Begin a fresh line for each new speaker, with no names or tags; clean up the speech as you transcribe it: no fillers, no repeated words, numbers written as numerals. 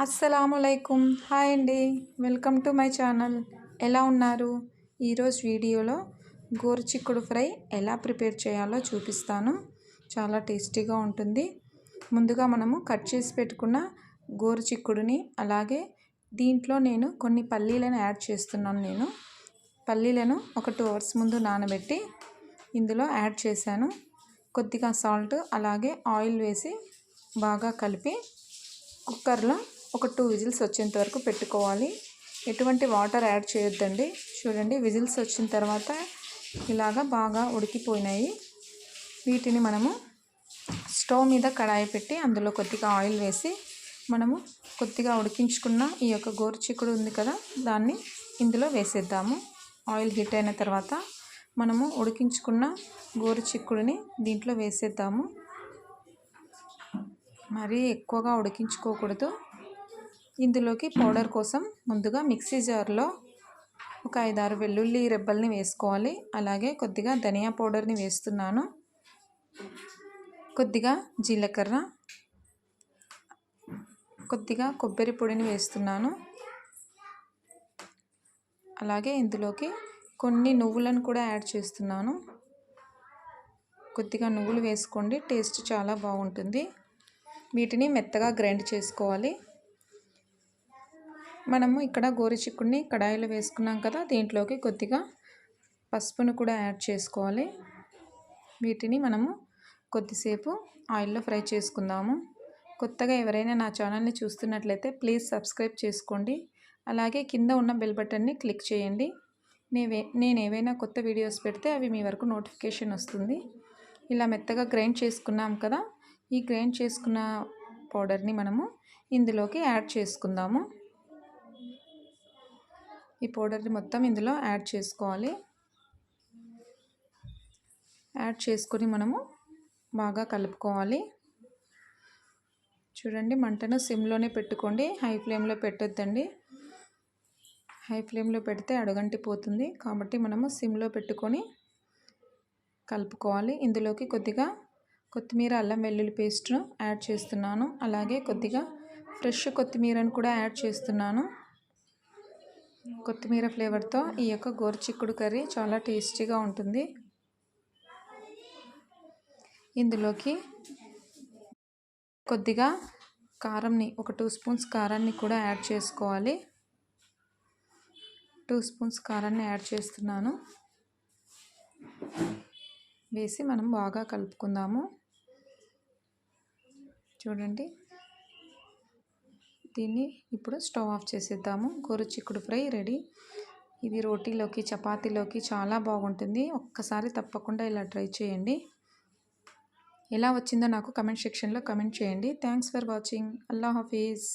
అస్సలాములైకుం. Hi అండి. Welcome to my channel. ఎలా ఉన్నారు? ఈరోజు వీడియోలో గోరుచిక్కుడు ఫ్రై ఎలా ప్రిపేర్ చేయాలో చూపిస్తాను. చాలా టేస్టీగా ఉంటుంది. ముందుగా మనము కట్ చేసి పెట్టుకున్న గోరుచిక్కుడుని, అలాగే దీంట్లో నేను కొన్ని పల్లీలను యాడ్ చేస్తున్నాను. పల్లీలను ఒక 2 hours ముందు నానబెట్టి ఇందులో యాడ్ చేశాను. కొద్దిగా సాల్ట్ అలాగే ఆయిల్ వేసి బాగా కలిపి కుక్కర్లో ఒక 2 విజిల్స్ వచ్చేంత వరకు పెట్టుకోవాలి. ఎటువంటి వాటర్ యాడ్ చేయొద్దండి. చూడండి, విజిల్స్ వచ్చిన తర్వాత ఇలాగా బాగా ఉడికిపోయినాయి. వీటిని మనము స్టవ్ మీద కడాయి పెట్టి అందులో కొద్దిగా ఆయిల్ వేసి మనము కొద్దిగా ఉడికించుకున్న ఈ యొక్క గోరుచిక్కుడు ఉంది కదా, దాన్ని ఇందులో వేసేద్దాము. ఆయిల్ హీట్ అయిన తర్వాత మనము ఉడికించుకున్న గోరుచిక్కుడుని దీంట్లో వేసేద్దాము. మరీ ఎక్కువగా ఉడికించుకోకూడదు. ఇందులోకి పౌడర్ కోసం ముందుగా మిక్సీ జార్లో ఒక 5-6 వెల్లుల్లి రెబ్బల్ని వేసుకోవాలి. అలాగే కొద్దిగా ధనియా పౌడర్ని వేస్తున్నాను, కొద్దిగా జీలకర్ర, కొద్దిగా కొబ్బరి పొడిని వేస్తున్నాను. అలాగే ఇందులోకి కొన్ని నువ్వులను కూడా యాడ్ చేస్తున్నాను. కొద్దిగా నువ్వులు వేసుకోండి, టేస్ట్ చాలా బాగుంటుంది. వీటిని మెత్తగా గ్రైండ్ చేసుకోవాలి. మనము ఇక్కడ గోరుచిక్కుడిని కడాయిలో వేసుకున్నాం కదా, దీంట్లోకి కొద్దిగా పసుపును కూడా యాడ్ చేసుకోవాలి. వీటిని మనము కొద్దిసేపు ఆయిల్లో ఫ్రై చేసుకుందాము. కొత్తగా ఎవరైనా నా ఛానల్ని చూస్తున్నట్లయితే ప్లీజ్ సబ్స్క్రైబ్ చేసుకోండి. అలాగే కింద ఉన్న బెల్ బటన్ని క్లిక్ చేయండి. నేను ఏవైనా కొత్త వీడియోస్ పెడితే అవి మీ వరకు నోటిఫికేషన్ వస్తుంది. ఇలా మెత్తగా గ్రైండ్ చేసుకున్నాం కదా, ఈ గ్రైండ్ చేసుకున్న పౌడర్ని మనము ఇందులోకి యాడ్ చేసుకుందాము. ఈ పౌడర్ని మొత్తం ఇందులో యాడ్ చేసుకోవాలి. యాడ్ చేసుకొని మనము బాగా కలుపుకోవాలి. చూడండి, మంటను సిమ్లోనే పెట్టుకోండి, హై ఫ్లేమ్లో పెట్టొద్దండి. హై ఫ్లేమ్లో పెడితే అడుగంటిపోతుంది. కాబట్టి మనము సిమ్లో పెట్టుకొని కలుపుకోవాలి. ఇందులోకి కొద్దిగా కొత్తిమీర, అల్లం వెల్లుల్లి పేస్ట్ను యాడ్ చేస్తున్నాను. అలాగే కొద్దిగా ఫ్రెష్ కొత్తిమీరను కూడా యాడ్ చేస్తున్నాను. కొత్తిమీర ఫ్లేవర్తో ఈ యొక్క గోరుచిక్కుడు కర్రీ చాలా టేస్టీగా ఉంటుంది. ఇందులోకి కొద్దిగా కారంని, ఒక 2 స్పూన్స్ కారాన్ని కూడా యాడ్ చేసుకోవాలి. 2 స్పూన్స్ కారాన్ని యాడ్ చేస్తున్నాను. వేసి మనం బాగా కలుపుకుందాము. చూడండి, దీన్ని ఇప్పుడు స్టవ్ ఆఫ్ చేసేద్దాము. గోరుచిక్కుడు ఫ్రై రెడీ. ఇది రోటీలోకి, చపాతీలోకి చాలా బాగుంటుంది. ఒక్కసారి తప్పకుండా ఇలా ట్రై చేయండి. ఎలా వచ్చిందో నాకు కమెంట్ సెక్షన్లో కమెంట్ చేయండి. Thanks for watching. Allah Hafeez.